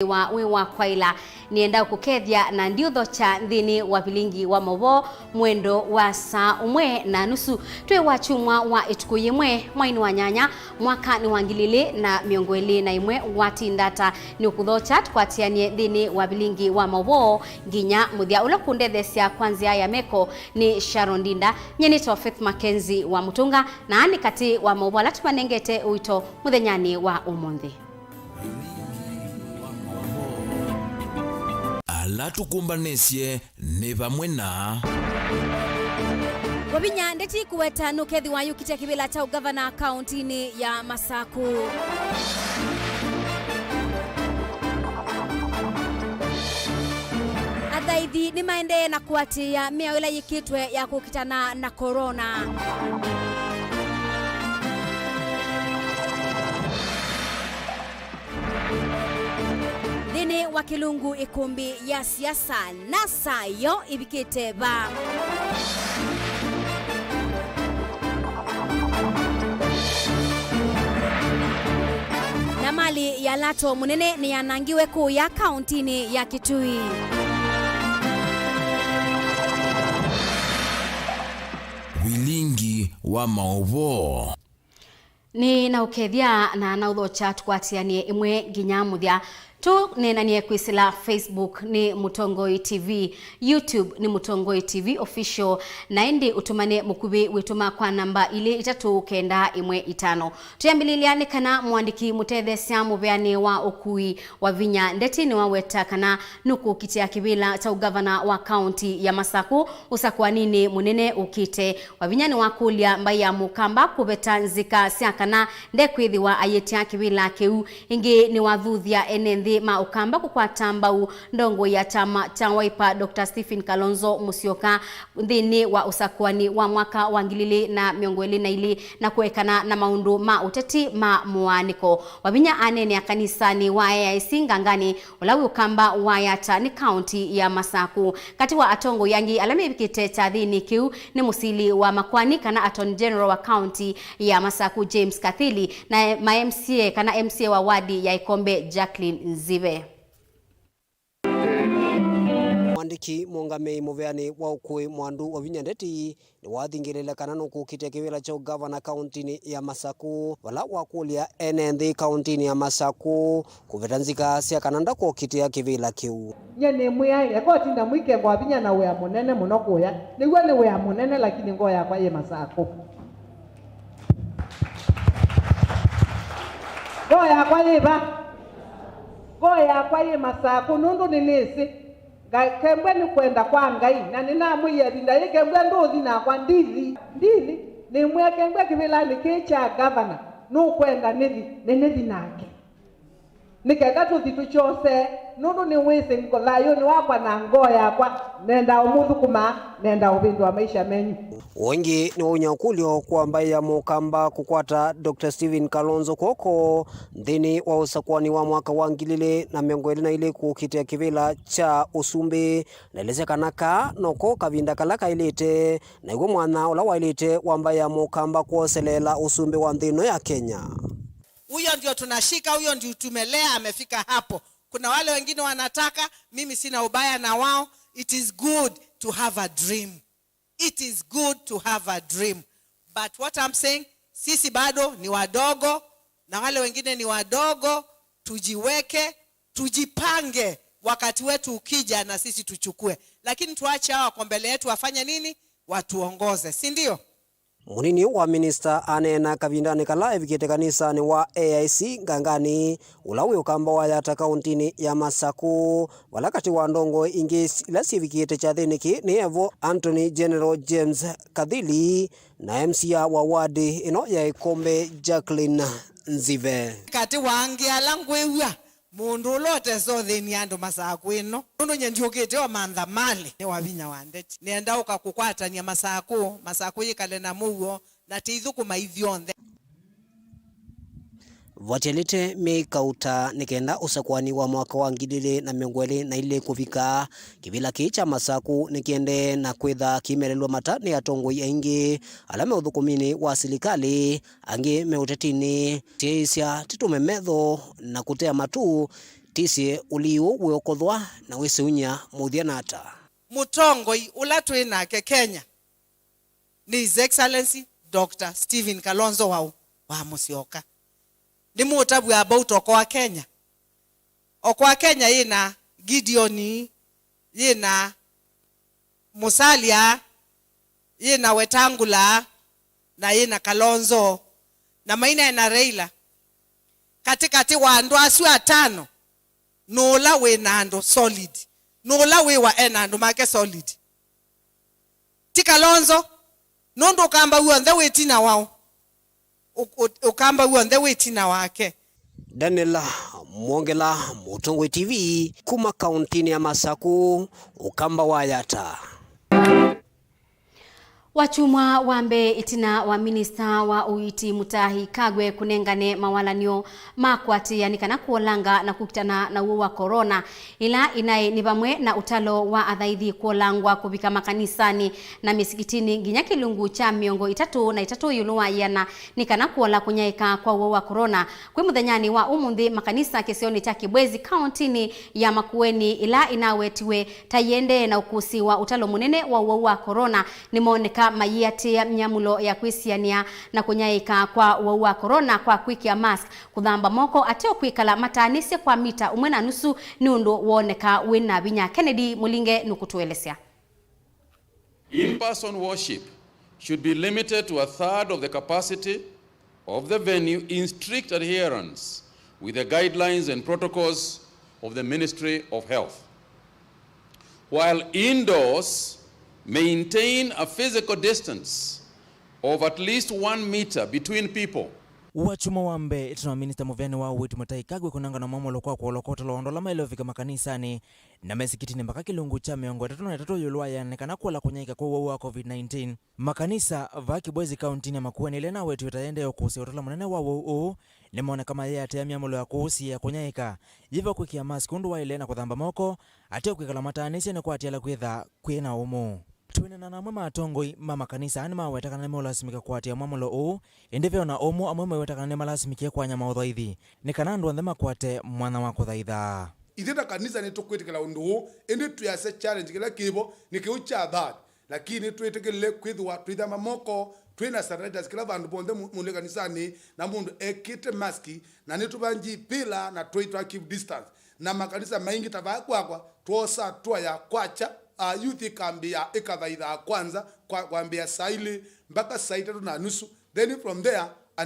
wa kwaila nienda kukethia na ndiutho cha nthini wa Vilingi wa Mauvoo mwendo wa saa 1:30 twe wa chumwa wa ituku yimwe mwaini wa nyanya mwaka ni wa 2021 watindata ni ukuthocha twatianie nthini wa Vilingi wa Mauvoo nginya muthia ula kundethesia kwanzia ya meko ni Sharon Dinda nyenito Faith Mackenzie wa Mutunga na ani kati wa Mauvoo latumanengete uito muthenyani wa umuthi latukumbanisye ni vamwe na Wabinya ndeti kuweta nukethi wa yukite kibila cha ugavana kauntini ya Masaku. Athaithi ni maende na kuatia miao ila yikitwe ya kukitana na corona. Dini wa Kilungu ikumbi ya siasa na sayo ibikite ba na mali ya lato munene ni yanangiwe kuu ya kauntini ya Kitui. Vilingi wa Mauvoo ni na ukethia na nauthocha tukwatianie imwe nginya muthia tu nenanie kwisila Facebook ni Mutongoi TV, YouTube ni Mutongoi TV official na indi utumane mukubi wituma kwa namba ile 3915. Tuyambililiane kana mwandiki mutethesia mubeani wa ukui wa vinya ndeti ni waweta kana nuku kitia kibila cha ugavana wa county ya Masaku usakwa nini munene ukite wa vinya ni wakulia mbaya mukamba kubeta nzika siakana ndekwithi wa ayetia kibila keu ingi ni wathuthia enenthi ma ukamba kukwata mbau ndongo ya chama cha Wiper Dr. Stephen Kalonzo Musyoka nthini wa usakwani wa mwaka wa 2022 na kuekana na maundu ma uteti ma muaniko wabinya anene ya kanisani wa AIC ngangani ulawi ukamba wa yata ni county ya Masaku kati wa atongo yangi alame bikite cha thini kiu ni musili wa makwani kana Attorney General wa county ya Masaku James Kathili na ma MCA kana MCA wa wadi ya Ikombe Jacqueline Nzive. Mwandiki Mongamei muveani wa ukui mwandu wa vinya ndeti ni wathingirile kana nuku kite kibila cha ugavana kauntini ya Masaku wala wakulia enenthi kauntini ya Masaku kuvetanzika sia kana ndako kitia kibila kiu nyene mwiya yakotinda mwike kwa vinya na wea munene muno kuya niguo ni wea munene lakini ngo yakwa ye Masaku ngo yakwa ye ba ngo yakwa ye Masaku nundu ni nisi kembwe ni kwenda kwa Ngai na ninamwiya binda yekembwe nduthi na kwa ndithi ni mwe kembwe kibila nikicha governor no kwenda nithi nake nikeka tuthi tuchose nundu ni wise niko thayo ni wakwa na ngoya kwa nenda umuthu kuma nenda ubindu wa maisha menyu wengi ni unyakulio kwa ambaye ya mukamba kukwata Dr. Stephen Kalonzo koko nthini wa usakwani wa mwaka wa 2022 kukitia kibila cha usumbi na ilezekana ka noko kavinda kalaka ilite na igwe mwana ula wailite wa ambaye ya mukamba kuoselela usumbi wa nthino ya Kenya. Huyo ndio tunashika, huyo ndio tumelea amefika hapo. Kuna wale wengine wanataka, mimi sina ubaya na wao. It is good to have a dream. It is good to have a dream. But what I'm saying, sisi bado ni wadogo na wale wengine ni wadogo, tujiweke, tujipange wakati wetu ukija na sisi tuchukue. Lakini tuache hawa kwa mbele yetu wafanye nini? Watuongoze, si ndio? Munini wa minister anena kavindani kala evikete kanisa ni wa AIC ngangani ulawi ukamba wa yata kauntini ya Masaku walakati wa ndongo ingi ila sivikete cha thiniki ni evo Attorney General James Kathili na MCA wa wadi ino ya Ikombe Jacqueline Nzive kati wangi alangwewa mundu lote so thini andu Masaku ino mundu nyendiukite wa mandhamali ni wavinya wandeti nienda ukakukwata ni Masaku yikale na muo na tithuku maithionthe Vatelite mikauta nikenda usakwani wa mwaka wa 2022 kufika kibila kicha Masaku nikiende na kwitha kimerelwa matani ya tongo ingi alame uthukumini wa serikali angi meutetini tisia titume medho na kutea matu etisie uliu wiokothwa na wisunya muthianata mutongoi ula twinake Kenya ni His Excellency Dr. Stephen Kalonzo wa Musyoka. Ni mutabu about okwa Kenya. Okwa Kenya yina Gideoni, yina Musalia, yina Wetangula, na yina Kalonzo, na maina yana Raila. Katikati wa andu asu atano, nula we nando solid. Nula we wa enando make solid. Ti Kalonzo, nondo ukamba uonde wetina wao. Ukamba uonde wetina wake. Daniela Mwongela, Mutongoi TV, kuma kauntini ya Masaku, ukamba wa Yata. Wachumwa wambe itina wa minista wa uiti Mutahi Kagwe kunengane mawalanio makwati yanikana kuolanga na kukitana na uwa corona ila inae ni bamwe na utalo wa athaithi kuolangwa kubika makanisani na misikitini nginya kilungu cha miongo itatu na itatu yuluwa yana nikana kuola kunyaika kwa uwa corona kwi muthenyani wa umundi makanisa kesioni cha Kibwezi kauntini ya Makueni ila inawetiwe tayende na ukusi wa utalo munene wa uwa corona nimoneka mayiatia mnyamulo ya kwisiania na kunyaika kwa uwa corona kwa kwikia mask kuthamba moko ateo kwikala matanisi kwa mita umwe na nusu ni undu woneka wina binya. Kennedy Mulinge nukutuelesea. In-person worship should be limited to 1/3 of the capacity of the venue in strict adherence with the guidelines and protocols of the Ministry of Health. While indoors, maintain a physical distance of at least 1 meter between people. Wachuma wambe ituna minister muvene wa uiti Mutahi Kagwe kunanga na mamolo kwa kuolokota loondola mailofika makanisani na mesikitini mpaka kilungu cha miongo itatu na itatu yuluwa yaonekana kuola kunyaika kwa uwa COVID-19. Makanisa va Kibwezi kauntini ya Makueni ile na wetu yataende ukusi utala munene wa uwa nimeona kama yeye atea miamulo ya kuhusi ya kunyaika jiva kwikia mask undu wa ile na kuthamba moko ateo kwikala matanisi ni kwa atiala kwitha kwina umu. Tuwene na namwe matongoi mama kanisa ani mawetakana nime ulasimika kwa atia mamulo uu indivyo na umu amwe mawetakana nime ulasimika kwa nyama udhaithi ni kanandu andhema kwate mwana wako dhaitha iteta kanisa ni tukwitikila undu indi tuyase challenge kila kibo ni kiucha that lakini tuitikile kwithwa tuithama moko twina sanitize kila vandu bonde mule kanisani na mundu ekite maski na nitubanji pila na tuitwa keep distance na makanisa maingi tavakwakwa tuosa tua ya kwacha youth kambia ikathaitha kwanza kwambia saili mpaka saa 3:30 then from there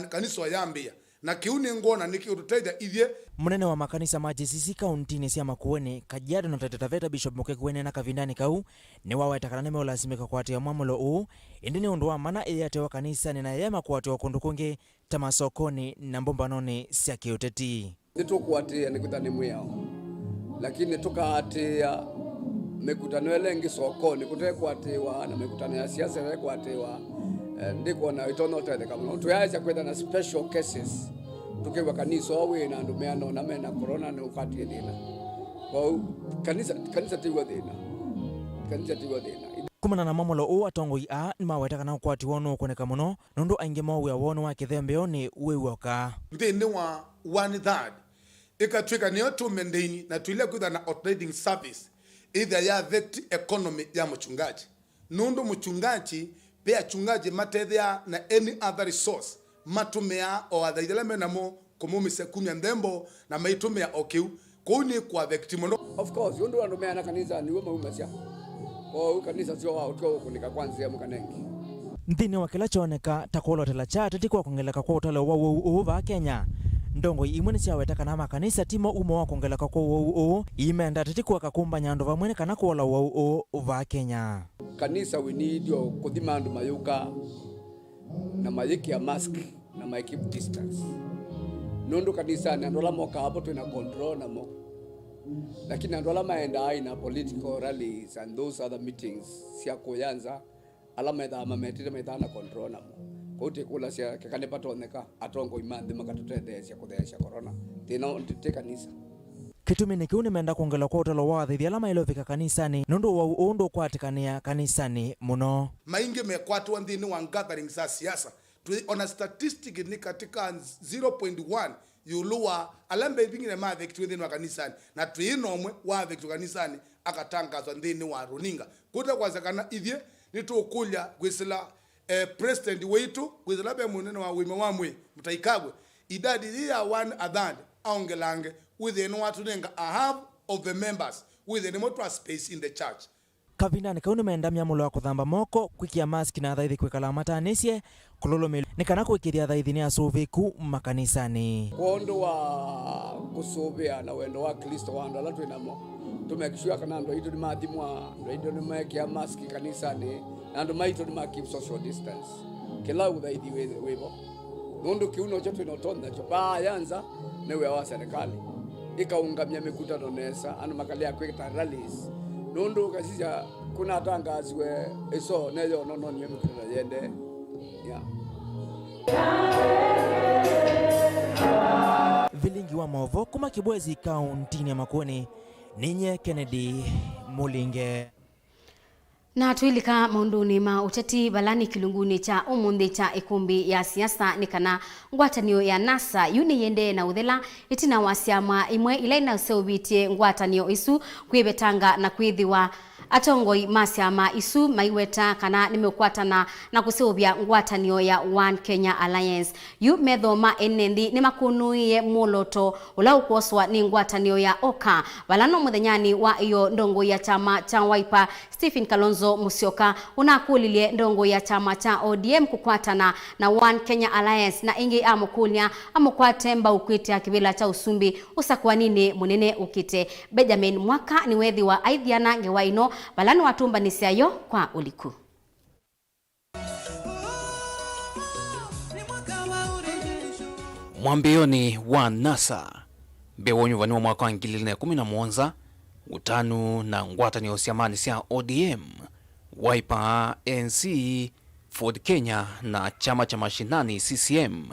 kanisa yambia na kiuni ngona nikiututeja ithie. Munene wa makanisa majisisi kauntini cia Makueni Kajiado na Taita Taveta Bishop Mukegwene na Kavindani kau ni wawetakana nime ulasimika kwa atia mamulo uu indini undu wa mana iyatewa kanisa ni na yema kwa atia kundu kungi tamasokoni na mbombanoni cia kiuteti nitukuatia nikutani mwiyao lakini tukaatia mikutano elengi sokoni kutekwatiwa na mikutano ya siasa kutekwatiwa ndiko na itono tete kama tuyaje kwenda na special cases tukiwa kanisa wewe na ndumeano na mena corona ni ukatie dina kwa kanisa tiwa dina kumana na mamulo u atongoi a ni mawetakana kwati wono koneka muno nundu ainge mawu ya wono wa kithembeo ni wewoka ndini wa 1/3 ikatwika ni otu mendeni na tuile kuda na operating service either ya affect economy ya mchungaji nundu mchungaji pia chungaji matethia na any other resource matumea o athaithela menamo kumumise kumya ndembo na maitumea okiu kuni kwa victim of course yundu andumea na kanisa ni wewe umesia kwa kanisa sio wao tu kunika kwanza mkanengi ndini wa kila choneka takolotela cha tatikwa kongeleka kwa utalo wa uva Kenya ndongo imwe cia wetakana makanisa timo umo wa kongeleka kwa uo imenda tatikwa kakumba nyando vamwene kana kuola uo uva Kenya kanisa we need yo kuthima andu mayuka na mayiki ya mask na my keep distance nundu kanisa ni andola moka hapo tuna control na mo lakini andola maenda aina political rallies and those other meetings sia kuyanza alama eda mametire metana control na mo kote kula sia kekane patoneka atongo imande makatutete sia kuthesha corona tena te kanisa kitumi ni kiuni menda kuongela kwa utalo wa thithi alama ilovika kanisani nundu wa uundu kwatikania kanisani muno maingi mekwatwa ndini wa gathering za siasa on a statistic ni katika 0.1 yuluwa alambe bingine ma vektu ndini wa kanisani na tuinomwe wa vektu kanisani akatangazwa ndini wa runinga kuta kwazekana ithie nitukulya kwisila president wetu kwisila be munene wa wime wamwe mutaikagwe idadi ya one adad aongelange within watu nenga a half of the members within more space in the church. Kavindani kauni maendamia mulo wa kuthamba moko kwikia maski na thaithi kwikala matanisye kulolomelo nikana kwikithia thaithi ni asuviku makanisani kondo wa kusuvia na wendo wa Kristo wandu ala twinamo tumekishua kana ndo itu ni mathimwa ndo itu ni mekia maski kanisani na ndo maito ni keep social distance kila uthaithi wevo nundu kiuno chetu inotonda chopa yanza newe wa serikali ikaungamia mikutano nesa anu makalia kwita rallies nundu kasija kuna tangaziwe eso neyo nono ni mikutano yende yeah. Vilingi wa Mauvoo kuma Kibwezi kauntini ya Makueni ninye Kennedy Mulinge na tuilika maunduni ma uteti balani kilunguni cha umundi cha ikumbi ya siasa nikana ngwatanio ya NASA yuni yende na uthela itina wasiama imwe ilaina useobitie ngwatanio isu kwibetanga na kwithiwa atongoi masiama isu maiweta kana nimekwatana na kuseobia ngwatanio ya One Kenya Alliance yu methoma enendi ni makunuie muloto ula ukoswa ni ngwatanio ya Oka balano muthenyani wa iyo ndongo ya chama cha Wiper Stephen Kalonzo Musyoka unakulilie ndongo ya chama cha ODM kukwatana na One Kenya Alliance na ingi amukulia amukwatemba ukwite akibila cha usumbi usakwa nini munene ukite Benjamin Mwaka ni wethi wa aithiana ngewaino balani watumba nisiayo kwa uliku mwambioni wa NASA bewonyu vaniwa mwaka wa 2017 utanu na ngwatanio siamani sia ODM Wiper NC Ford Kenya na chama cha mashinani CCM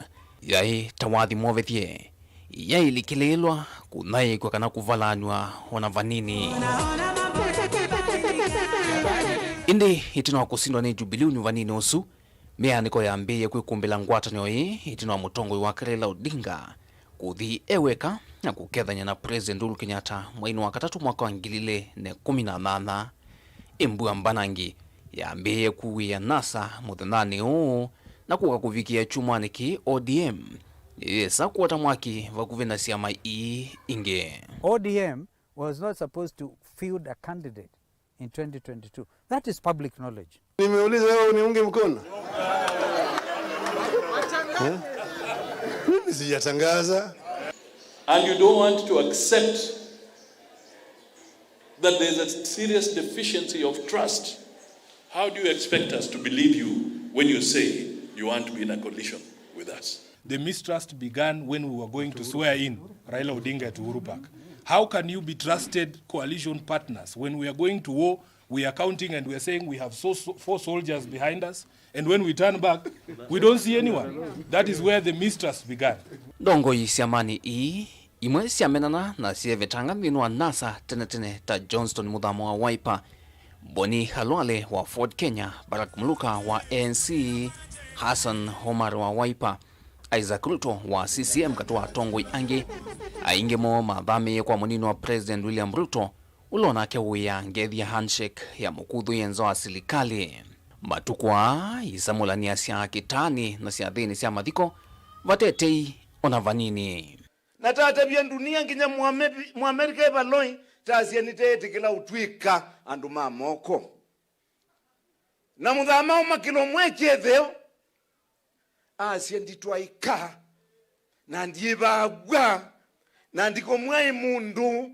yai tawadhi mwavethie yai likilelwa kunai kwa kana kuvalanywa wanavanini indi itina kusindwa ni Jubilee unyuvanini osu meaniko ya mbeye kwikumbila ngwatanio hii itina mutongo wa Raila Odinga kuthi eweka na kukethanya na President Uhuru Kenyatta mwaini wa katatu mwaka wa 2018 imbua mbanangi ya mbeye kuwi ya NASA muthenani na kuka kuvikia chumani ki ODM yesa kuwata mwaki vakuvena siama inge. ODM was not supposed to field a candidate in 2022. That is public knowledge. Nimeuliza wewe uniunge mkono? Mimi sijatangaza. And you don't want to accept that there is a serious deficiency of trust. How do you expect us to believe you when you say you want to be in a coalition with us? The mistrust began when we were going to swear in Raila Odinga at Uhuru Park. How can you be trusted coalition partners when we are going to war, we are counting and we are saying we have 4 soldiers behind us, and when we turn back, we don't see anyone? That is where the mistrust began. Dongo isiamani imwe siamenana na sievetanga mbinu wa NASA tene ta Johnston Muthamo wa Wiper, Boni Halwale wa Ford Kenya, Barack Muluka wa ANC, Hassan Omar wa Wiper, Isaac Ruto wa CCM katua tongoi ange ainge mo mathami kwa munini wa President William Ruto ulona kewuya ngethia handshake ya mukuthu yenzo wa silikali matukwa isamulania sia kitani na sia thini sia mathiko vatetei ona vanini Na tata bia dunia nginya mu America ebaloi tasia nitete kila utwika andu mamoko na muthama makilo mwechetheo asia nditwaika na ndibagwa na ndiko mwai mundu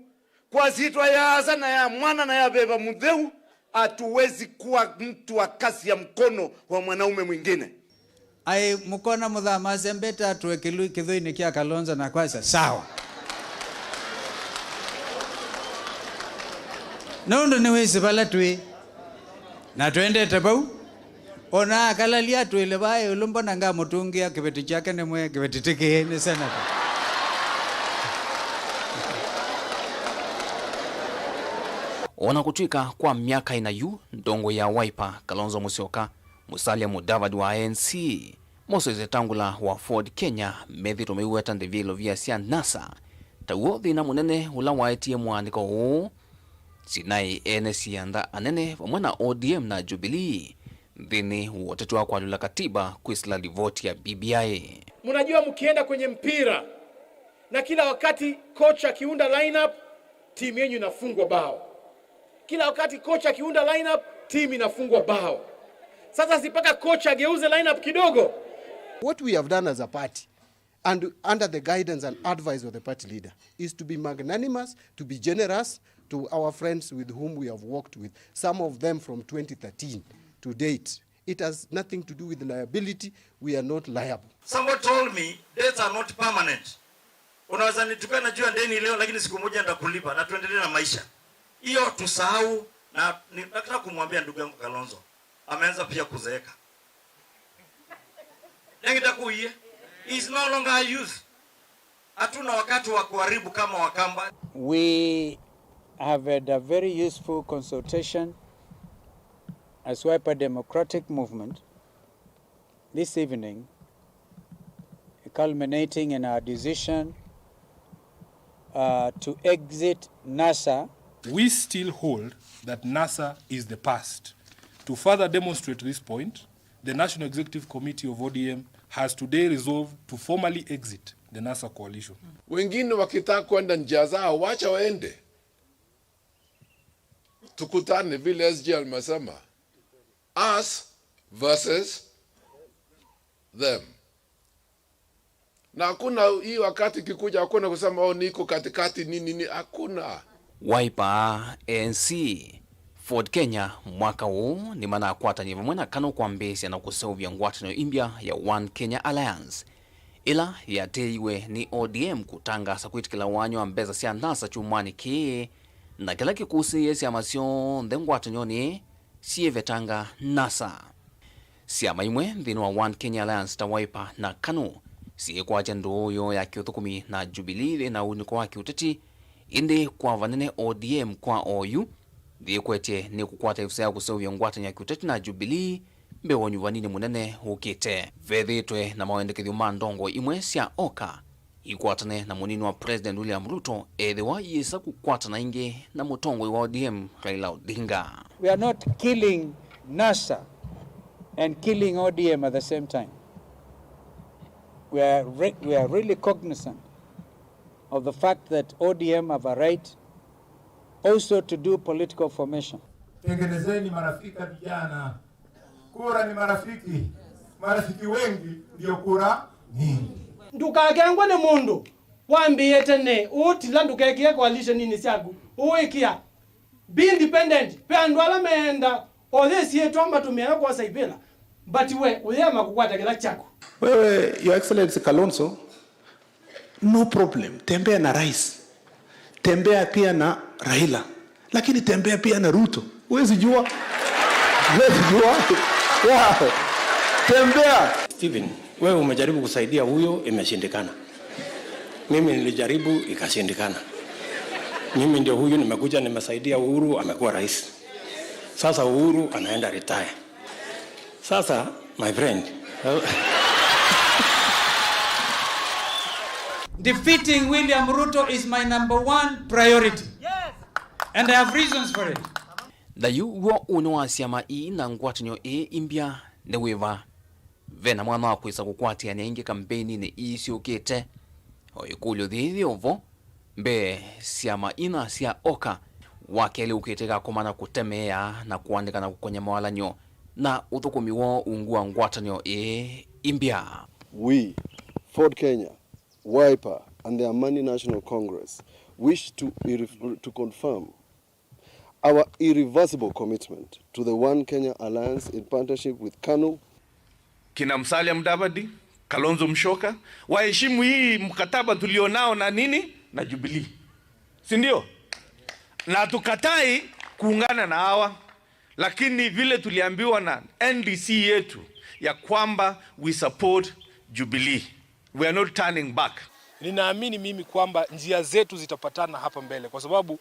kwa sitwa ya asa na ya mwana na ya beba mutheu atuwezi kuwa mtu wa kasi ya mkono wa mwanaume mwingine. Ai mukona muthama sembeta tuwe kithuini kia Kalonzo na kwasa sawa. Nondo ni wezi bala tuwe na twende tabau ona kalalia tuile bae ulumbo nanga mutungia kibeti chake ne mwe kibeti tike ne sana. Ona kutwika kwa miaka ina yu ndongo ya Wiper Kalonzo Musyoka Musalia Mudavadi wa ANC Moses Tangula wa Ford Kenya methito meiweta ndivilo vya cia NASA tauo thina munene ula waitie mwandiko huu sinai ene sianda anene vamwe na ODM na Jubilee thini wote wa kwalula katiba kuisla livoti ya BBI. Mnajua mkienda kwenye mpira na kila wakati kocha akiunda lineup timu yenu inafungwa bao. Kila wakati kocha akiunda lineup timu inafungwa bao. Sasa sipaka kocha ageuze lineup kidogo. What we have done as a party and under the guidance and advice of the party leader is to be magnanimous, to be generous to our friends with whom we have worked with, some of them from 2013 to date. It has nothing to do with liability. We are not liable. Someone told me debts are not permanent. Unaweza nitukana juu ya deni leo lakini siku moja nitakulipa na tuendelee na maisha. Hiyo tusahau, na nataka kumwambia ndugu yangu Kalonzo ameanza pia kuzeeka. Ningitakuie is no longer a youth. Hatuna wakati wa kuharibu kama Wakamba. We have had a very useful consultation as Wiper Democratic Movement this evening, culminating in our decision to exit NASA. We still hold that NASA is the past. To further demonstrate this point, the National Executive Committee of ODM has today resolved to formally exit the NASA coalition. Wengine wakitaka kwenda njia zao wacha waende. Tukutane vile SG alimesema. Us versus them. Na hakuna hii wakati kikuja hakuna kusema oh niko katikati nini hakuna. Wiper ANC Ford Kenya mwaka huu ni mana kwatanye vamwe na kano kwa mbesi na kusovya ngwatano imbya ya One Kenya Alliance. Ila yateiwe ni ODM kutangasa kwitikila wanyo ambeza cia NASA chumwani ki na kila kikusi yesi amasyo ndengwatano ni sievetanga NASA. Siama imwe dhinu wa One Kenya Alliance ta Wiper na Kanu siye kwa jendo yo ya Kiothukumi na Jubilee na uniko wa kiuteti indi kwa vanene ODM kwa OU dhiye kwete ni kukwata ifusaya kusovya ngwatanya kiuteti na Jubilee mbewonyu vanini munene hukite. Vethitwe na mawendekithio ma ndongo imwe cia oka ikwatane na munini wa President William Ruto ethiwa yisa kukwatana ingi na mutongo wa ODM Raila Odinga. We are not killing NASA and killing ODM at the same time. We are really cognizant of the fact that ODM have a right also to do political formation. Tengenezeni marafiki vijana. Kura ni marafiki. Marafiki wengi ndio kura nyingi. Ndukagengwa ne mundu wambiye tene utila ndukekie coalition nini syagu uikia be independent pe andu ala meenda othesi yetu amba tumia kwa saibela but we uyema kukwata kila chako. Wewe Your Excellency Kalonzo, no problem, tembea na rais, tembea pia na Raila, lakini tembea pia na Ruto. Huwezi jua, wow. Tembea. Steven, wewe umejaribu kusaidia huyo, imeshindikana. Mimi nilijaribu ikashindikana. Mimi ndio huyu nimekuja nimesaidia Uhuru amekuwa rais. Sasa Uhuru anaenda retire. Sasa my friend, defeating William Ruto is my #1 priority. Yes. And I have reasons for it. Dayu wo uno wa siama na ngwatanyo imbya ne weva vena mwana wa kwisa kukwatia ni ingi kampeni ni isi ukite oikulyo dhithi ovo mbe siama ina sia oka wakeli ukiteka kumana kutemea na kuandika na kukonya mawalanyo na uthukumi wo ungua ngwatanyo imbya. We, Ford Kenya, Wiper and the Amani National Congress wish to confirm our irreversible commitment to the One Kenya Alliance in partnership with KANU, kina Musalia Mudavadi, Kalonzo Musyoka, waheshimu hii mkataba tulionao na nini na Jubilee. Si ndio? Na tukatai kuungana na hawa, lakini vile tuliambiwa na NDC yetu ya kwamba we support Jubilee. We are not turning back. Ninaamini mimi kwamba njia zetu zitapatana hapa mbele kwa sababu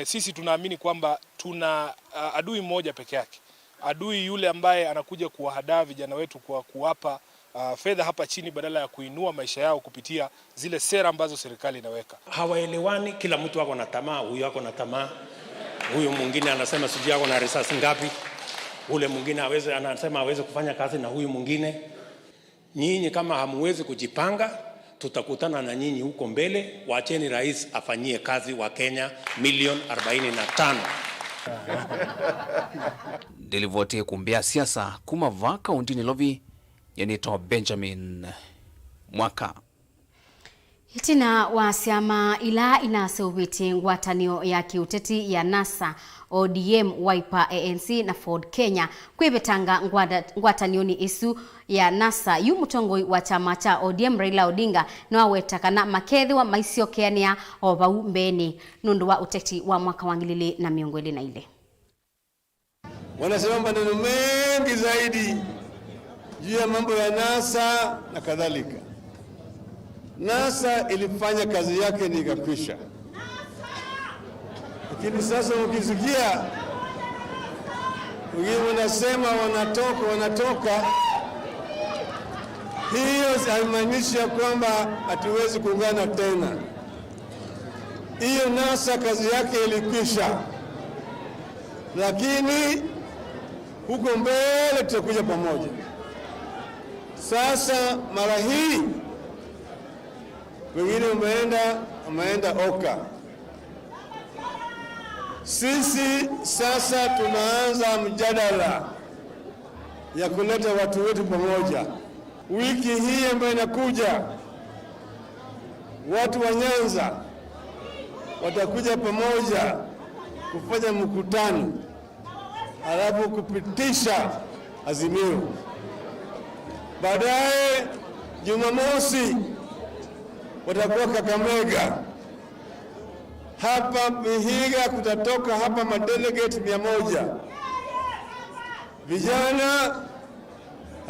sisi tunaamini kwamba tuna adui mmoja peke yake. Adui yule ambaye anakuja kuwahadaa vijana wetu kwa kuwapa fedha hapa chini badala ya kuinua maisha yao kupitia zile sera ambazo serikali inaweka. Hawaelewani, kila mtu ako na tamaa, huyu ako na tamaa. Huyu mwingine anasema sijui ako na risasi ngapi. Ule mwingine anasema hawezi kufanya kazi na huyu mwingine. Nyinyi kama hamuwezi kujipanga, tutakutana na nyinyi huko mbele. Waacheni rais afanyie kazi wa Kenya milioni 45. Delivote kumbea siasa kumava kaunti Lovi yanito Benjamin Mwaka. Hitina wa siama ila inasewiti ngwatanio ya kiuteti ya NASA, ODM, Wiper, ANC na Ford Kenya kwibetanga ngwatanio ni isu ya NASA yu mutongoi wa chama cha ODM Raila Odinga na wetakana makethi wa maisio keania obau mbeni nundu wa uteti wa mwaka wa 2024. Wanasema maneno mengi zaidi juu ya mambo ya NASA na kadhalika. NASA ilifanya kazi yake ni ikakwisha. Lakini sasa ukisikia wengine wanasema wanatoka, hiyo haimaanishi kwamba hatuwezi kuungana tena. Hiyo NASA kazi yake ilikwisha. Lakini huko mbele tutakuja pamoja. Sasa mara hii wengine wameenda Oka. Sisi sasa tunaanza mjadala ya kuleta watu wetu pamoja. Wiki hii ambayo inakuja, watu wa Nyanza watakuja pamoja kufanya mkutano, halafu kupitisha azimio. Baadaye Jumamosi watakuwa Kakamega. Hapa Vihiga kutatoka hapa madelegate 100. Vijana,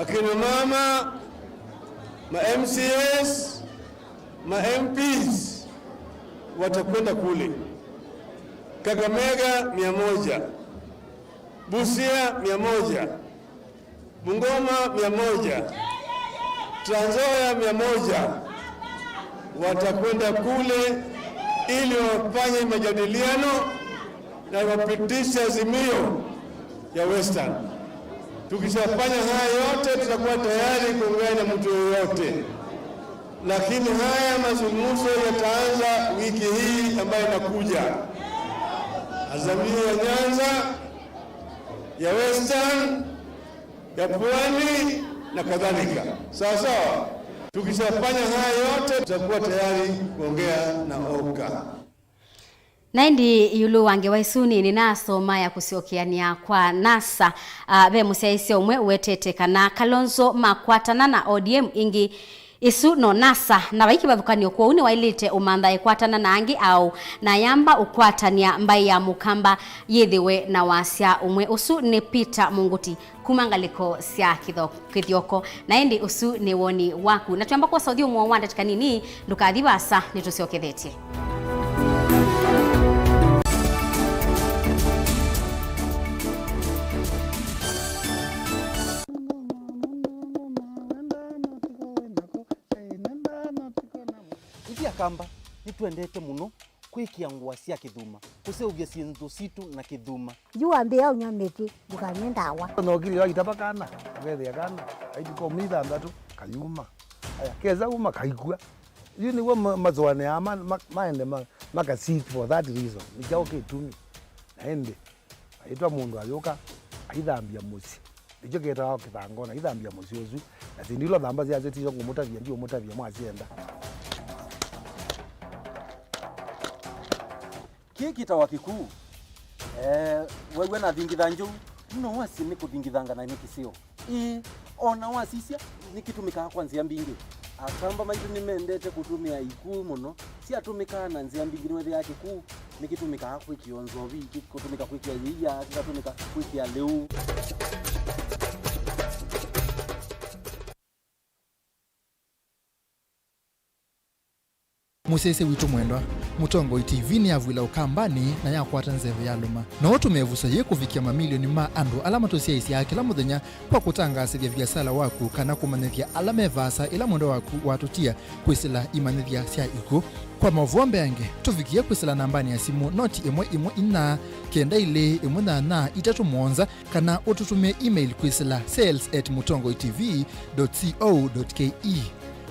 akina mama, ma-MCS, ma-MPs watakwenda kule. Kakamega 100, Busia 100, Bungoma 100, Trans Nzoia 100. Watakwenda kule ili wafanye majadiliano na wapitishe azimio ya Western. Tukishafanya haya yote, tutakuwa tayari kuungana na mtu yoyote. Lakini haya mazungumzo yataanza wiki hii ambayo inakuja. Azimio ya Nyanza, ya Western, ya Pwani na kadhalika. Sawa. Tukishafanya haya yote, tutakuwa tayari kuongea na Oka. Naindi yulu wange waisuni ni nasoma ya kusiokiania kwa NASA be musaisi omwe wetete kana Kalonzo makwatana na ODM ingi isu no NASA na baiki bavukanio kwa uni wailite umanda ikwatana na angi au na yamba ukwatania mbai ya mukamba yithiwe na wasia umwe usu ni Peter Munguti kumangaliko sia kithioko na endi usu ni woni waku na tuamba kwa Saudi umwe wanda tikanini ndukathibasa nitusiokethetie. Kamba nitwendete muno kwikia ngwa cia kithuma kuseuvia cintu citu na kithuma jua mbea unyamete dukanye ndawa no gili wa itabakana wethe akana aidi ko mitha ndatu kayuma aya keza uma kaikua you ni wa mazwane ya maende maka seek for that reason nikao kitumi naende aitwa mundu ayoka aithambia muci ndicho ketao kithangona aithambia muci uzu na sindilo thamba cia zetizo ngumutavia ndio mutavia mwacienda. Kiki tawa kikuu wewe na thingitha njuu no wasi ni kuthingithanga na nikisio ona wasisia nikitumika kwa nzia mbingi akamba maitu nimendete kutumia ikuu muno si atumika na nzia mbingi wewe yake kuu nikitumika kwa kionzo wiki kutumika kwa kia kikatumika kwa kia leo. musese witu mwendwa Mutongo TV ni avwila ukambani na yakwata nzeve ya luma na otumevusa ye kuvikia mamilioni ma andu alama tosiaisia kila muthenya kwa kutangasithia biasala waku kana kumanithia alama vasa ila mwendo waku watutia kwisila imanithia sia iko kwa Mauvoo mbenge tuvikia kwisila nambani ya simu noti imwe ina kenda ile imwe na itatu monza kana ututumie email kwisila sales@mutongoitv.co.ke.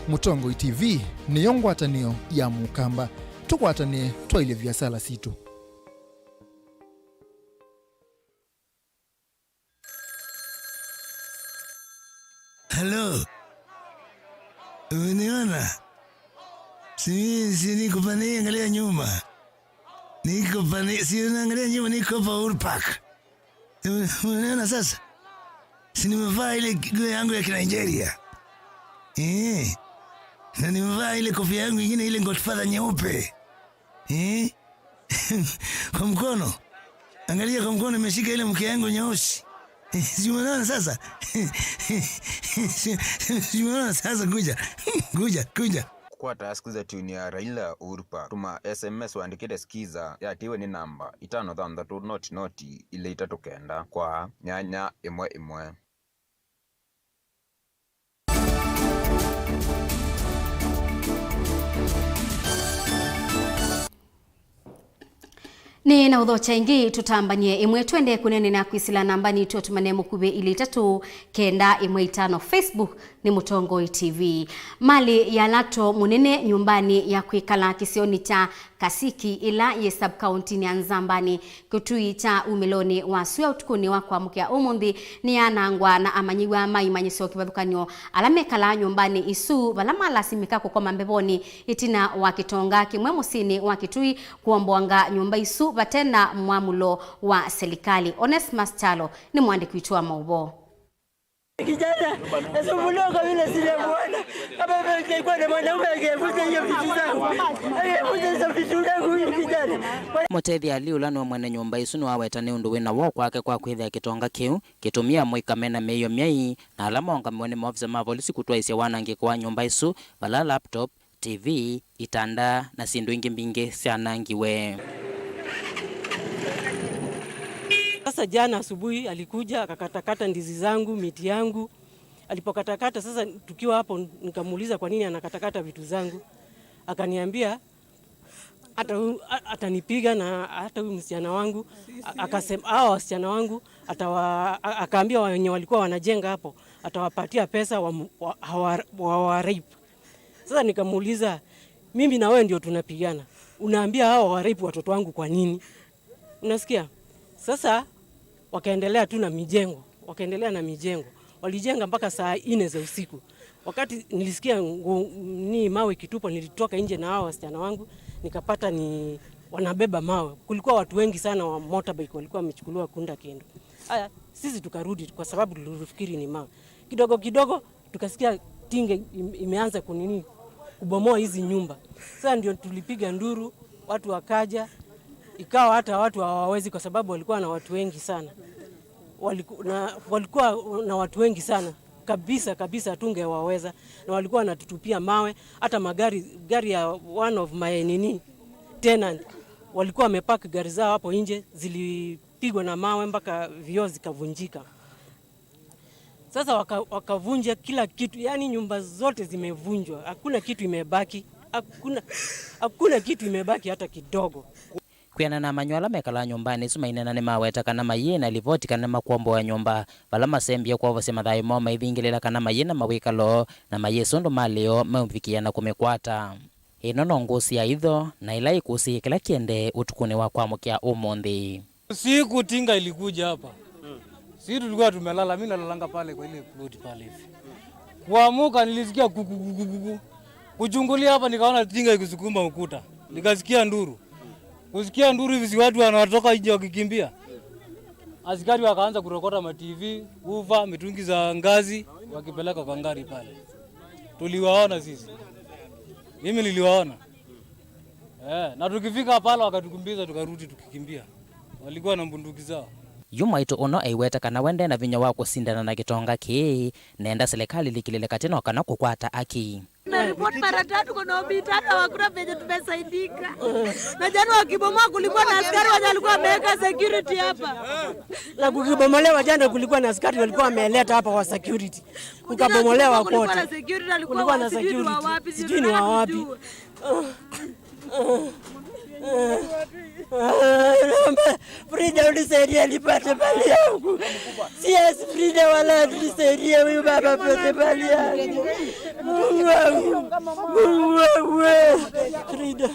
Mutongo TV ni yongwatanio ya mukamba tukwatane twaile biasala situ. Hello. Uniona? Si niko pale angalia nyuma. Niko pale si unaangalia nyuma niko pa Urpak. Unaona sasa? Si nimevaa ile nguo yangu ya Nigeria. Na nimevaa ile kofia yangu nyingine ile Godfather nyeupe. Kwa mkono. Angalia kwa mkono nimeshika ile mke yangu nyeusi. Si unaona sasa? Si unaona sasa kuja. Kwa task za tuni ya Raila Urpa tuma SMS waandikire skiza ya tiwe ni namba 533 noti ile itatokenda kwa nyanya imwe. Ni na udhocha ingi tutambanie imwe twende kunene na kwisila nambani tutumane mukube ili 3 kenda imwe 5 Facebook ni Mutongo TV. Mali ya lato munene nyumbani ya kuikala kisioni cha Kasiki ila ye sub county ni Anzambani kutui cha umiloni wa suya utukuni wa kwa mukia umundi ni anangwa na amanyiwa maimanyiso kibadhukanyo alamekala nyumbani isu balama lasimika kukoma mbeboni itina wakitonga kimwe musini wakitui kuomboanga nyumba isu batena mwamulo wa serikali. Onesmus Chalo ni mwandiki wetu wa Mauvoo. Kijana, nasumbuliwa vile sijamuona. Kama ningekuwa na mwanaume angefuta hiyo vitu zangu. Angefuta hizo vitu zangu huyu kijana. Motethi aliulano mwene nyumba isu no awetane undu wina wo kwake kwa kwithia kitonga kiu kitumia mwikamena meyo myai na alama onga mwene maofisa ma polisi kutwaisia wanangi kwa nyumba isu bala laptop, TV, itanda na sindu ingi mbingi sianangiwe. Sasa jana asubuhi alikuja akakatakata ndizi zangu, miti yangu. Alipokatakata sasa tukiwa hapo nikamuuliza kwa nini anakatakata vitu zangu. Akaniambia atanipiga na hata huyu msichana wangu akasema wasichana wangu akaambia wenye walikuwa wanajenga hapo atawapatia pesa wa rape. Sasa nikamuuliza mimi na wewe ndio tunapigana. Unaambia hao wa rape watoto wangu kwa nini? Unasikia? Sasa wakaendelea tu na mijengo. Walijenga mpaka saa 4 za usiku. Wakati nilisikia ni mawe kitupo nilitoka nje na hao wasichana wangu nikapata ni wanabeba mawe. Kulikuwa watu wengi sana wa motorbike walikuwa wamechukuliwa kunda kendo. Haya sisi tukarudi kwa sababu tulifikiri ni mawe. Kidogo tukasikia tinge imeanza kubomoa hizi nyumba. Sasa ndio tulipiga nduru, watu wakaja. Ikawa hata watu hawawezi kwa sababu walikuwa na watu wengi sana. Walikuwa na watu wengi sana. Kabisa tungewaweza na walikuwa wanatutupia mawe hata gari ya one of my tenant walikuwa wamepark gari zao hapo nje zilipigwa na mawe mpaka vioo zikavunjika. Sasa wakavunja kila kitu, yani nyumba zote zimevunjwa. Hakuna kitu imebaki. Hakuna kitu imebaki hata kidogo. Kuyana na manywala mekala nyumbani sumainena ni maweta kana maye na livoti kana makwombo wa nyumba bala masembia kwa vose madhai moma ithingilela kana maye na mawikalo na maye sondo maleo maumvikia na kumekwata inono ngusi ya idho na ila ikusi kila kiende utukune wa kwa mukia umundi. Siku tinga ilikuja hapa. Sisi tulikuwa tumelala, mimi nalalanga pale kwa ile plot pale hivi. Kuamuka nilisikia kuku. Kuchungulia hapa nikaona tinga ikisukuma ukuta. Nikasikia nduru. Kusikia nduru hivi si watu wanatoka nje wakikimbia. Askari wakaanza kurokota ma TV, uva, mitungi za ngazi wakipeleka kwa ngari pale. Tuliwaona sisi. Mimi niliwaona. Na tukifika pale wakatukimbiza tukarudi tukikimbia. Walikuwa na bunduki zao. Yumaito ono aiweta kana wende na vinya wako sindana na kitonga ki nenda serikali likilele kateno kana kukwata aki. tumeripoti mara 3 kuna mitano hakuna penye tumesaidika. Na jana wakibomoa kulikuwa na askari walikuwa wameweka security hapa. Na kukibomolewa jana kulikuwa na askari walikuwa wameleta hapa wa security. Kukabomolewa kote. Kulikuwa na security. Sijui ni wa wapi. Frida unisaidie nipate mali yangu. Yes, Frida wala unisaidie huyu baba apate mali yangu. Frida.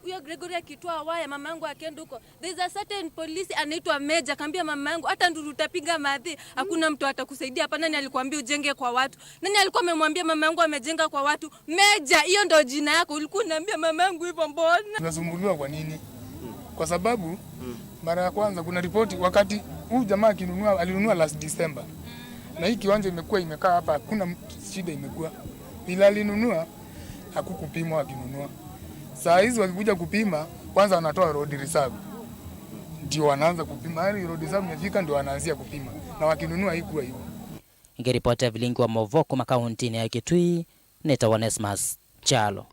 Huyo Gregory akitoa waya mama yangu akaenda huko. There is a certain police anaitwa Meja, kaambia mama yangu hata nduru utapiga madhi, hakuna mtu atakusaidia hapa. Nani alikwambia ujenge kwa watu? Nani alikuwa amemwambia mama yangu amejenga kwa watu? Meja, hiyo ndio jina yako. Ulikuwa unaambia mama yangu hivyo mbona? Tunasumbuliwa kwa nini? Kwa sababu mara ya kwanza kuna ripoti wakati huyu jamaa alinunua last December. Na hii kiwanja imekuwa imekaa hapa, hakuna shida imekuwa. Bila alinunua hakukupimwa akinunua. Saa hizi wakikuja kupima kwanza wanatoa road reserve. Ndio wanaanza kupima. Hadi road reserve imefika ndio wanaanzia kupima. Na wakinunua haikuwa hivyo. Ingeripotia Vilingi wa Mauvoo kwa kaunti ya Kitui, Neta Onesmus Chalo.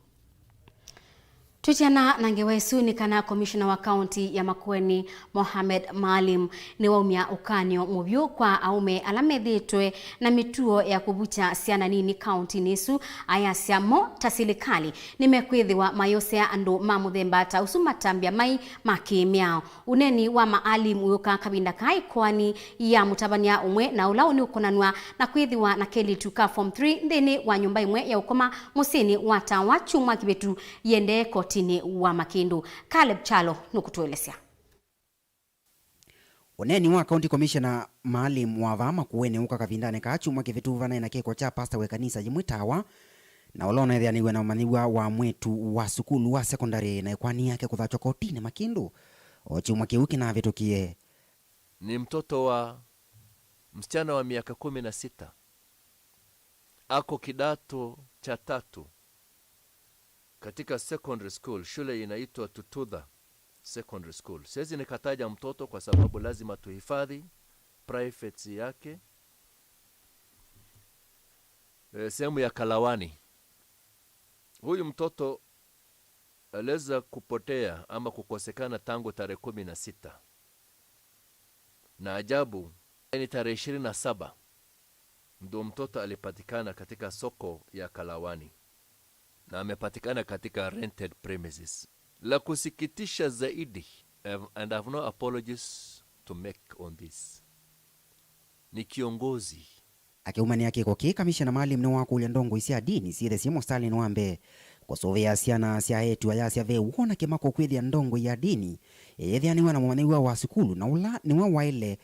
Tutiana nangewesu ni kana komishona wa kaunti ya Makueni Mohamed Maalim ni waumia ukanyo muvyu kwa aume alamethitwe na mituo ya kubucha siana nini kaunti nisu ayasya mo tasilikali nimekwithiwa mayosea andu mamuthemba ta usumatambia mai makimiao uneni wa Maalim uyuka kabinda kai kwani ya mutabania umwe na ulao ni ukonanwa na kwithiwa na keli tuka form 3 ndini wa nyumba imwe ya ukoma musini wata wa chuma kibetu yende kotini wa Makindu. Caleb Chalo nukutuelezea. Oneni wa County Commissioner Maalim wa Makueni uka kavindane kachumwa kivituvana na keko cha pastor we kanisa jimwitawa na olona ethaniwe na umaniwa wa mwetu wa sukulu wa secondary na ikwani yake kuthacho kotini Makindu ochumwa kiuki na vitukie. Ni mtoto wa msichana wa miaka 16 ako kidato cha 3 katika secondary school, shule inaitwa Tutudha Secondary School. Siwezi nikataja mtoto kwa sababu lazima tuhifadhi privacy yake. Sehemu ya Kalawani. Huyu mtoto aliweza kupotea ama kukosekana tangu tarehe 16. Na ajabu ni tarehe 27 ndio mtoto alipatikana katika soko ya Kalawani. Na amepatikana katika rented premises. La kusikitisha zaidi, and I have no apologies to make on this, ni kiongozi akiumani yake koki kamishna Maalim ni wakulia ndongo isia dini siethe siemo Stalin wambe kosovea siana sia yetu ayasia ve uona kemako kwithia ndongo ya dini yethianiwa na mwaniwa wa sukulu na ula ni wa waile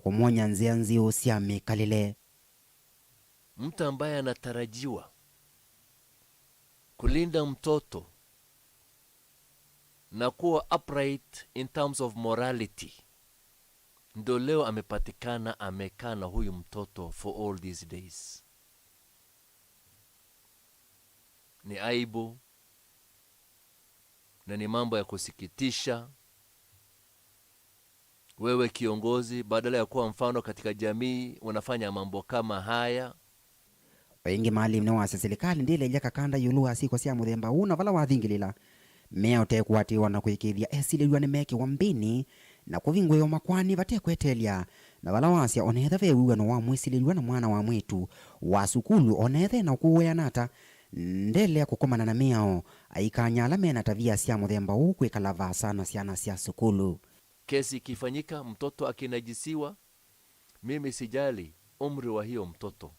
kumwonya nzianzio sia mikalile. Mtu ambaye anatarajiwa kulinda mtoto na kuwa upright in terms of morality, ndo leo amepatikana amekaa na huyu mtoto for all these days. Ni aibu na ni mambo ya kusikitisha. Wewe kiongozi, badala ya kuwa mfano katika jamii, unafanya mambo kama haya. Wengi Maalim ni wasa serikali ndile jaka kanda yulu asiko sia muthemba una vala wathingilila mea utekwatiwa na kuikithia esililwa ni meki wa mbini na kuvingwe yo makwani vatekwetelia na vala wasya onetha vewiwa no wa mwisililwa na mwana wa mwitu wa sukulu onethe na kuwea nata ndele ya kukomana na meao aikanyala mena tavia sia muthemba ukwikala vasa na siana sia sukulu. Kesi ikifanyika, mtoto akinajisiwa, mimi sijali umri wa hiyo mtoto,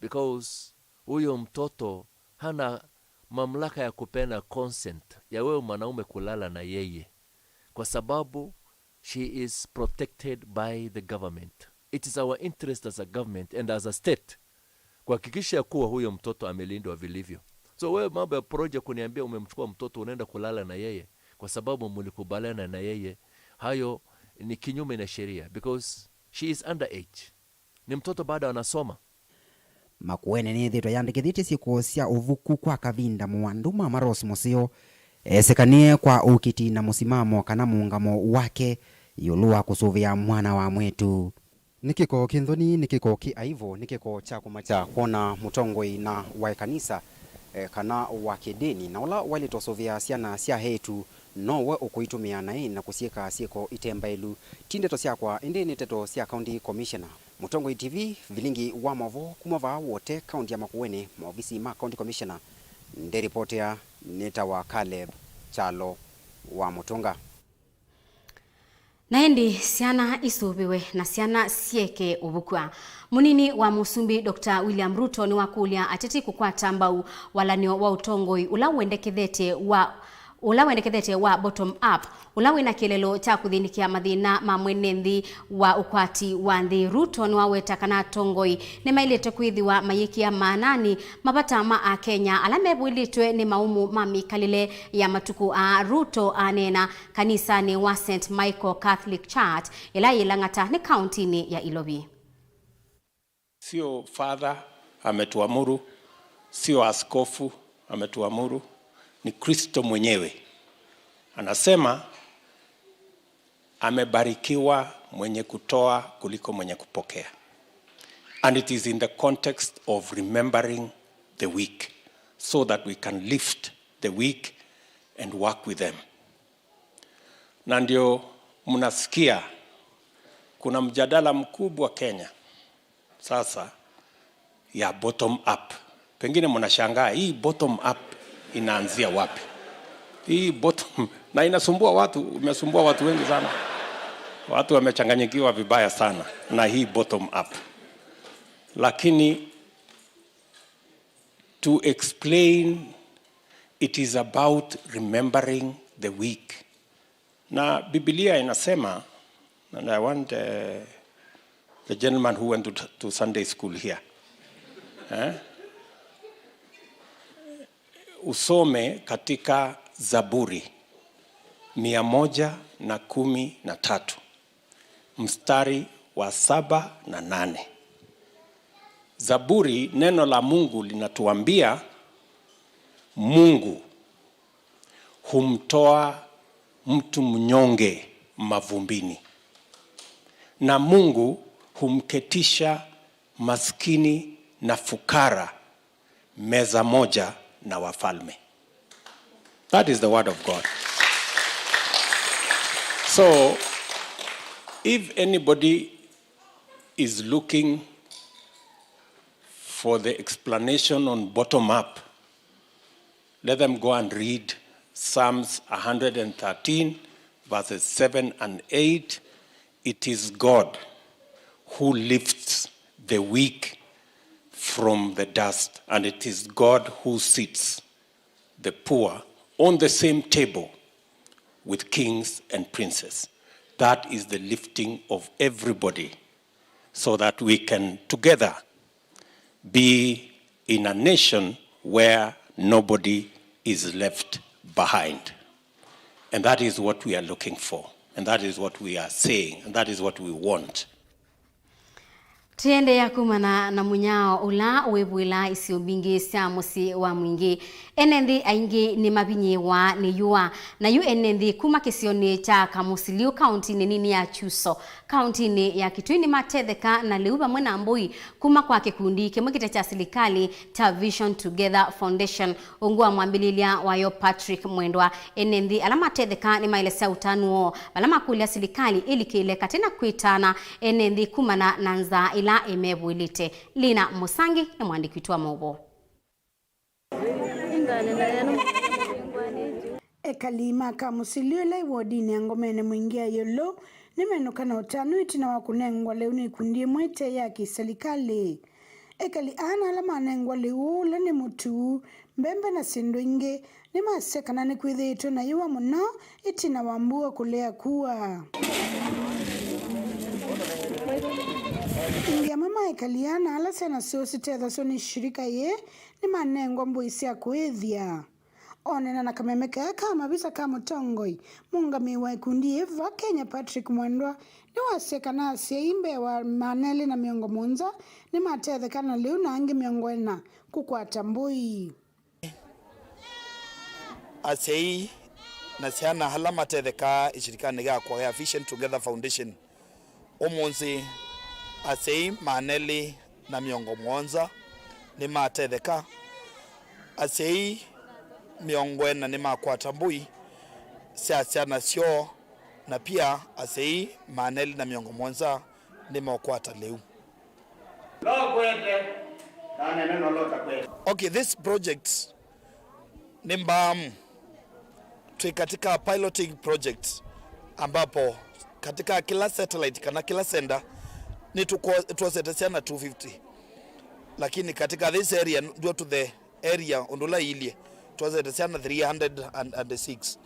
because huyo mtoto hana mamlaka ya kupena consent ya wewe mwanaume kulala na yeye, kwa sababu she is protected by the government. It is our interest as a government and as a state kuhakikisha kuwa huyo mtoto amelindwa vilivyo. So wewe mambo ya project kuniambia umemchukua mtoto unaenda kulala na yeye kwa sababu mlikubaliana na yeye, hayo ni kinyume na sheria, because she is underage. Ni mtoto bado anasoma. Makueni ni thito yandikithite siku cia uvuku kwa kavinda mwanduma maros musio sekanie kwa ukiti na musimamo kana muungamo wake yulua kusuvia mwana wa mwetu. Nikiko kinthoni nikiko ki aivo nikiko cha kumacha kona mutongoi na wa kanisa kana wa kidini na ula walitosovya ciana cia hetu nowe ukuitumia nai na kusieka sieko itembailu tindeto ciakwa indi ni teto cia county commissioner Mutongo TV Vilingi wa Mauvoo kumava wote county ya Makueni maofisi ma county commissioner ndi reporter neta wa Caleb Chalo wa Mutonga Naendi siana isubiwe na siana sieke ubukwa. Munini wa Musumbi Dr. William Ruto ni wakulia ateti kukwata mbau walanio wa utongoi ulawendekethete wa bottom up ulawina kilelo cha kuthinikia mathina ma mwenenthi wa ukwati wa nthi. Ruto ni waweta kana tongoi ni mailete kwithiwa mayikia manani mabata ma a Kenya ala mebwilitwe ni maumu mamikalile ya matuku a Ruto anena kanisa ni wa St. Michael Catholic Church ila ilangata ni countini ya Ilobi. Sio father ametuamuru, sio askofu ametuamuru, ni Kristo mwenyewe. Anasema amebarikiwa mwenye kutoa kuliko mwenye kupokea. And it is in the context of remembering the weak so that we can lift the weak and work with them. Na ndio mnasikia kuna mjadala mkubwa Kenya sasa ya bottom up. Pengine mnashangaa hii bottom up inaanzia wapi? Hii bottom na inasumbua watu, imesumbua watu wengi sana. Watu wamechanganyikiwa vibaya sana na hii bottom up. Lakini to explain, it is about remembering the weak. Na Biblia inasema, and I want the gentleman who went to Sunday school here. Usome katika Zaburi 113 mstari wa 7 na 8. Zaburi, neno la Mungu linatuambia Mungu humtoa mtu mnyonge mavumbini na Mungu humketisha maskini na fukara meza moja na wafalme. That is the word of God. So, if anybody is looking for the explanation on bottom up, let them go and read Psalms 113, verses 7 and 8. It is God who lifts the weak from the dust, and it is God who sits the poor on the same table with kings and princes. That is the lifting of everybody so that we can together be in a nation where nobody is left behind. And that is what we are looking for. And that is what we are saying. And that is what we want. Tiende ya kumana na munyao ula webwila isiubingi sia musi wa mwingi. Enendi aingi ni mabinyi wa ni yua. Na yu enendi kuma kisioni cha kamusiliu kaunti ni nini ya Chuso. Kaunti ni ya Kitui matedeka na leuba mwena ambui kuma kwa kikundi kimwekite cha serikali cha Vision Together Foundation. Ungua mwambililia wayo Patrick Mwendwa. Enendi alama tedeka ni mailesea utanuo. Alama kulia serikali ili kile katina kuitana. Enendi kumana nanza ila imebwilite. Lina Musangi na mwandiki wetu wa Mauvoo. Ekalima kamusilio la wodini angomene mwingia yolo nimenukana utanu itina wakunengwa leo ni kundi mwete ya kiserikali. Ekali ana la manengwa leo la ni mutu mbembe na sindu inge ni masekana ni kwithitu na yuwa muno itina wambua kulea kuwa. Ingia mama ekaliana ala sena siosi tetha soni shirika ye ni manengwa mbuisi ya kuithia. Onena na kamemeka kama bisa kama tongoi. Munga miwa ikundi eva Kenya Patrick Mwendwa ni waseka na asia imbe wa maneli na miongo monza ni matethe kana liu na angi miongo ena kukwata mbui. Asei na siana hala matethe ka ishirika niga kwa ya Vision Together Foundation. Omonzi asei maneli na miongo monza ni matethe ka asei miongo ena ni makwata mbui siasiana sio na pia asei maneli na miongo mwanza ni makwata leu. Okay, this project ni mbamu katika piloting project ambapo katika kila satellite kana kila sender ni tuwasetesiana 250, lakini katika this area due to the area ondula ilie tuwasetesiana 306.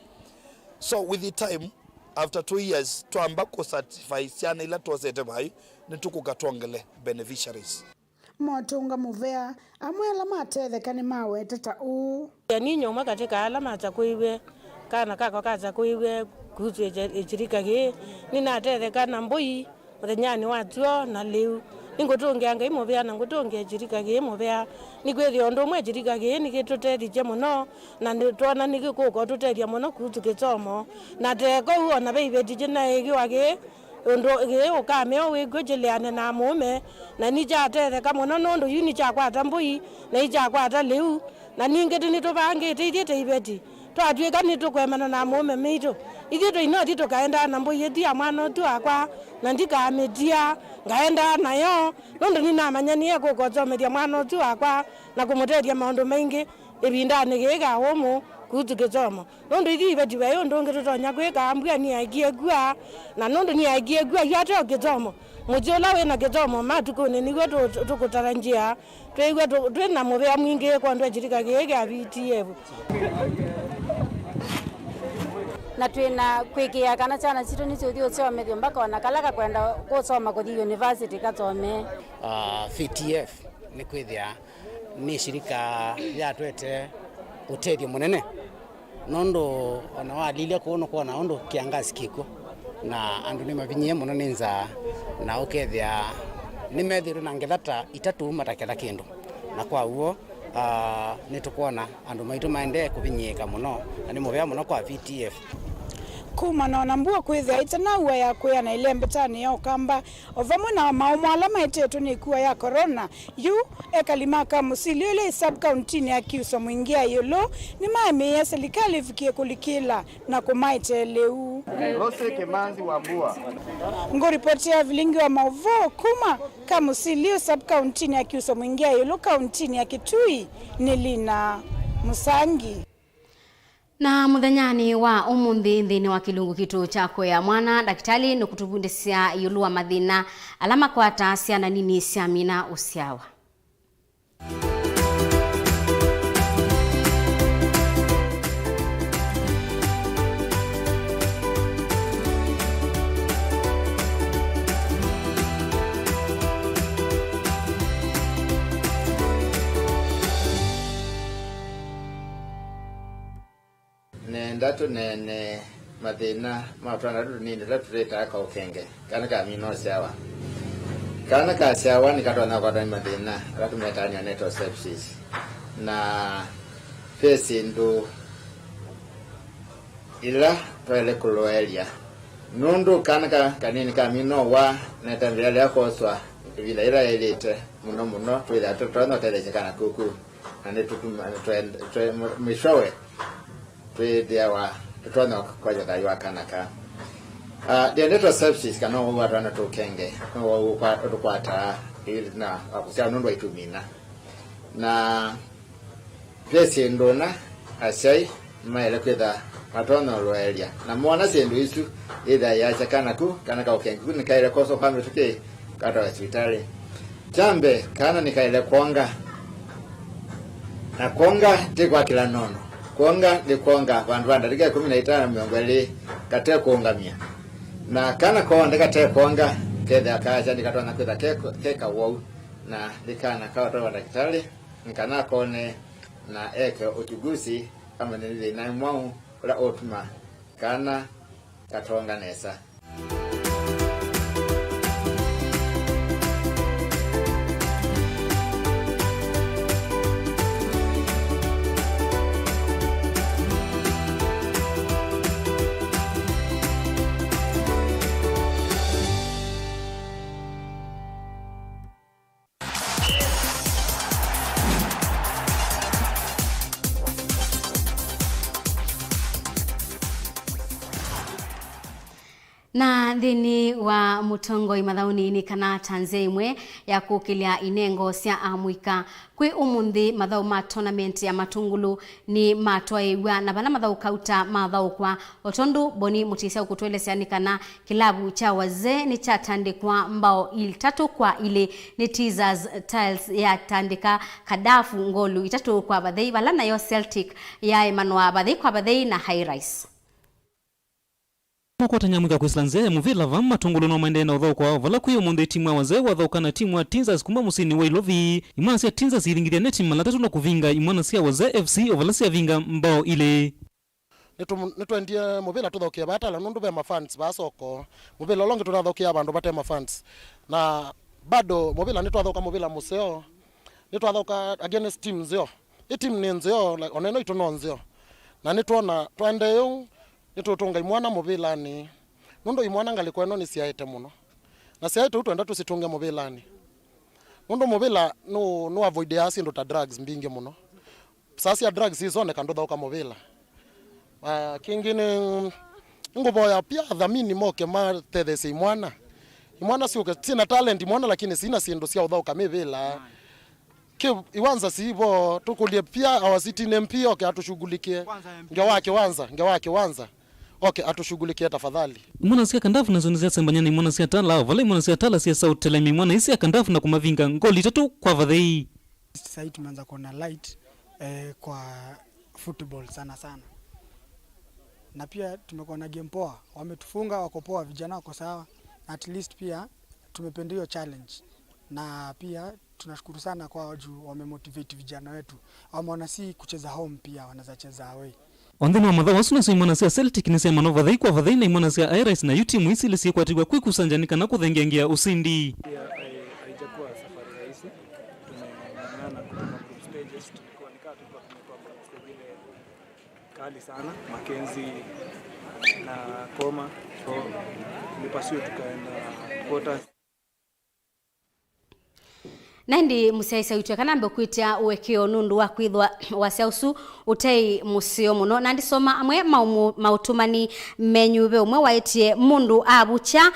So with the time after 2 years tuambako certify siana ila tuwasete bai ni tukukatwangele beneficiaries. Motunga muvea amwe alama atethekani mawe tata u ni nyoma katika alama za kuiwe kana kako kaza kuiwe kuzu ejirika ge nina atethekana mbui muthenyani watuo na liu ningutungia ngai muvea na ngutungia ejirika ge muvea nikwethia undu mwe ejirika ge nikitutethije muno na nitwana nigikuko tuteria muno kuzu gitomo na teko ona beibetije na egiwage undu ge ukameo wigujiliane na mume na nija atetheka muno nundu yuni cha kwata mbui na ija kwata liu na ningeti nitubangite ithite ibeti twatwika nitukwemana na mume mitu ithito inoti tukaenda na mbui ithia mwana tu akwa na ndikamitia ngaenda nayo nundu ninamanyanie gukotomeria mwana tu akwa na kumuteria maundu maingi ibindani giga homo kutu gitomo nundu ithi ibeti we undu ngitutonya gwika ambua ni aigie gua na nundu ni aigie gua yate gitomo mujiola we na gitomo matukune nigwe tukutaranjia twigwe twina muvea mwingi kwa ndu ejirika giga VTF na twina kwikia kana chana chitu ni chuthi uthomethio mpaka ona kalaka kwenda kusoma kuthi university kathome. VTF ni kwithia ni shirika ya twete utethio munene nondo ona walile kuona kuona ondo kiangazi kiko na andu ni mavinyie muno ninza na ukethia ni methiru na ngethata itatu mataketha kindu na kwa uo nitukuona andu maitu maende kuvinyika muno na ni muvea muno kwa VTF kuma na mbua kwithia itana uwa ya kuya na ile mbetani ya ukamba ovamwe na maumo alama itetu ni kuwa ya corona yu ekalimaka musili ile sub county ya Kiuso mwingia yolo ni maame ya serikali ifikie kulikila na kumaite leu Rose Kemanzi wa Mbua ngoripotia Vilingi wa Mauvoo kuma kamusili sub county ya Kiuso mwingia yolo county ya Kitui Nilina Musangi. Na muthanyani wa umuthi nthini wa kilungu kitu cha kuya mwana daktari ni kutubundisia yulua mathina alama kwata ciana nini cia mina uciawa. Ndatu nene mathina matwana nini la tuleta ka ukenge kana ka mino sawa kana ka sawa ni katona kwa mathina la tumetanya neto sepsis na face ndo ila toile kuloelia nundu kana ka kanini ka mino wa na tambia yako swa vile ila elite muno tuila tutona teleje kana kuku ane tutuma mishowe twedewa tutona kwa jaka kanaka the network services kana wa rana to kenge wa kwata na akusia nundu itumina na pese ndona asai maele kweda matona roelia na mwana sendu isu ida ya chakana ku kana ka ukenge ni kaile koso pambe tuke kata hospitali jambe kana ni kaile konga na konga tekwa kila nono konga ni konga vandu vandarika 15 miongweli kate kongamia na kana konde kate konga ketha kacha nikatona kwetha keka wau na likana kawa daktari nikana kone na eke uchuguzi kama nili na mwau la otuma kana katonga nesa. Na thini wa Mutongoi mathauni-ini kana tanzia imwe ya kukilia inengo cia amwika kwi umuthi mathau ma tournament ya matungulu ni matwaiwa na bana mathau kauta mathau kwa otondu boni mutisia ukutwelesya kana kilabu cha wazee ni cha tandikwa mbao 3-2 ni teasers tiles ya tandika kadafu ngolu 3 kwa bathei bala nayo Celtic ya emanwa bathei kwa bathei na high rise Mwakota nyamwika kwislanzia ya muvila va matungulu no maende na udhau kwa vala kuyo munde timu ya wazee wadhaukana timu ya Tinzas kuma musini wa Ilovi imwana siya Tinzas ilingiria neti malatatu na kuvinga imwana siya wazee FC ovala siya vinga mbao ile nitwendie muvila tuthaukia batala nundu be mafans basoko muvila longi tunathaukia abandu bate mafans na bado muvila nitwathauka muvila museo nitwathauka against team zio team ni nzio oneno ituno nzio na nitwona twende yu nitutunga imwana muvilani nundu imwana ngalikweno ni siaite muno na siaite utwenda tusitunge muvilani nundu muvila no avoid asi ndo ta drugs mbingi muno sasa ya drugs izone kanduthauka muvila kingine nguboya pia dhamini moke ma tethese imwana siuke sina talent imwana lakini sina sindu sia uthauka mivila iwanza sibo tukulie pia awasitine mpio ke atushughulikie ngewake wanza okay atushughulikie tafadhali imwana siya kandafu nazo nizia sembanyana imwana siya tala vala imwana siya tala siya sautelemi imwana isi ya kandafu na kumavinga ngoli 3 kwa vathei sasa tumeanza kuona light kwa football sana na pia tumekuwa na game poa wametufunga wako poa vijana wako sawa at least pia tumependa hiyo challenge na pia tunashukuru sana kwa juu wamemotivate vijana wetu wameona si kucheza home pia wanaweza cheza away ondeni wa mathau asuna so imwana siya Celtic ni sema no vathei kwa vathei na imwana siya Iris na UT mwisi ile siya kwatigwa kwikusanjanika na kuthengengia usindi haijakuwa safari rahisi tumeng'ang'ana kutoka group stages tulikuwa tumekuwa stage ile kali sana Mackenzie na Koma so tulipasua tukaenda quarters Naindi musiaisa uitwe kanambe kwitia uwekeo nundu wa kwithwa wasiausu utei musio muno nandi soma amwe mautumani menyuve umwe waitie mundu abucha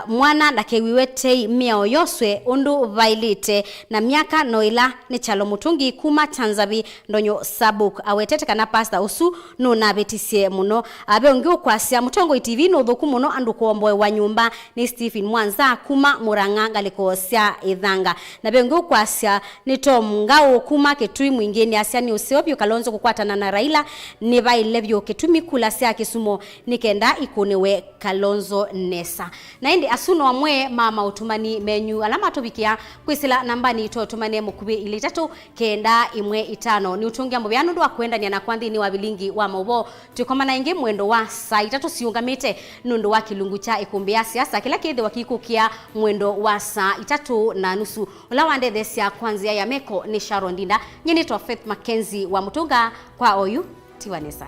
mwana ndakewiwetei miao yoswe undu vailite na miaka noila ni chalo mutungi kuma Tanzabi ndonyo Sabuk awetete kana pasta usu nuna betisie muno abe ongi ukwasya Mutongo TV no thuku muno andu kuomboe wa nyumba ni Stephen Mwanza kuma Murang'a galikosya ithanga na bengo kwasya ni Tom Ngao kuma Kitui mwingine asya ni Useopio Kalonzo kukwatana na Raila ni bailebyo Kitumi kula sya Kisumo nikenda ikunewe Kalonzo Nesa na indi asuno amwe mama utumani menyu alama tobikia kwisila nambani to tumane mukubi ili 3 kenda 1 ni utungia mbyano ndo akwenda ni anakwandi ni wa Vilingi wa Mauvoo tukomana inge mwendo wa saa 3 siungamite nundo wa kilungu cha ikumbia siasa kila kidhi wakikukia mwendo wa saa 3:30 ulawande thesia kwanzia ya meko ni Sharon Ndinda nyini to Faith Mackenzie wa Mutunga kwa oyu Tiwanesa.